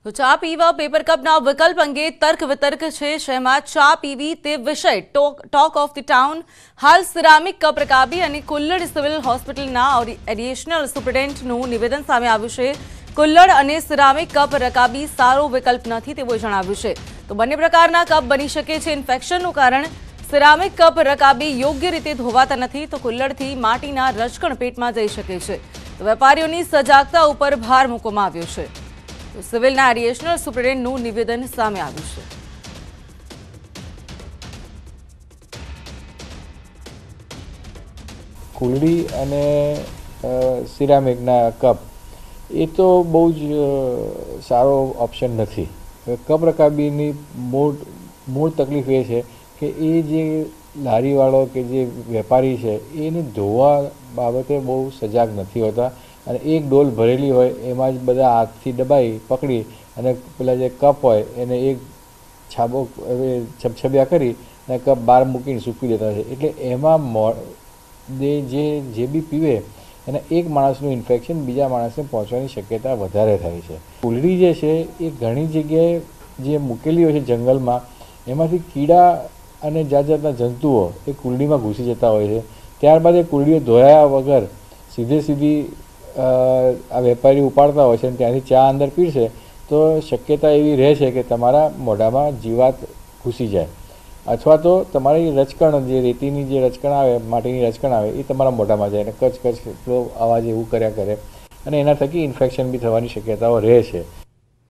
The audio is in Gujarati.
તો ચા પીવા પેપર કપના વિકલ્પ અંગે તર્ક વિતર્ક છે। શહેરમાં ચા પીવી તે વિષય ટોક ઓફ ધ ટાઉન। હાલ સિરામિક કપ રકાબી અને કુલ્લડ સિવિલ હોસ્પિટલના એડિશનલ સુપ્રિન્ટેન્ડન્ટનું નિવેદન સામે આવ્યું છે। કુલ્લડ અને સિરામિક કપ રકાબી સારો વિકલ્પ નથી તેવું જણાવ્યું છે। તો બંને પ્રકારના કપ બની શકે છે ઇન્ફેક્શનનું કારણ। સિરામિક કપ રકાબી યોગ્ય રીતે ધોવાતા નથી તો કુલ્લડથી માટીના રજકણ પેટમાં જઈ શકે છે। તો વેપારીઓની સજાગતા ઉપર ભાર મૂકવામાં આવ્યો છે। તો સિવિલના એડિશનલ સુપ્રિન્ટેન્ડન્ટનું નિવેદન સામે આવ્યું છે। કુલડી અને સિરામિકના કપ એ તો બહુ જ સારો ઓપ્શન નથી। કપ રકાબીની મૂળ તકલીફ એ છે કે એ જે લારીવાળો કે જે વેપારી છે એને ધોવા બાબતે બહુ સજાગ નથી હોતા અને એક ડોલ ભરેલી હોય એમાં જ બધા હાથથી દબાઈ પકડી અને પેલા જે કપ હોય એને એક છાબો છબછબિયા કરી અને કપ બહાર મૂકીને સૂકવી દેતા હોય છે। એટલે એમાં જે બી પીવે એને એક માણસનું ઇન્ફેક્શન બીજા માણસને પહોંચવાની શક્યતા વધારે થાય છે। કુલડી જે છે એ ઘણી જગ્યાએ જે મૂકેલી હોય છે જંગલમાં એમાંથી કીડા અને જાત જાતના જંતુઓ એ કુલડીમાં ઘૂસી જતા હોય છે। ત્યારબાદ એ કુલડીઓ ધોયા વગર સીધી આ વેપારી ઉપાડતા હોય છે અને ત્યાંથી ચા અંદર પીરશે તો શક્યતા એવી રહે છે કે તમારા મોઢામાં જીવાત ઘૂસી જાય અથવા તો તમારી રચકણ જે રેતીની જે રચકણ આવે માટીની રચકણ આવે એ તમારા મોઢામાં જાય અને કચ કચ એટલો અવાજ એવું કર્યા કરે અને એના થકી ઇન્ફેક્શન બી થવાની શક્યતાઓ રહે છે।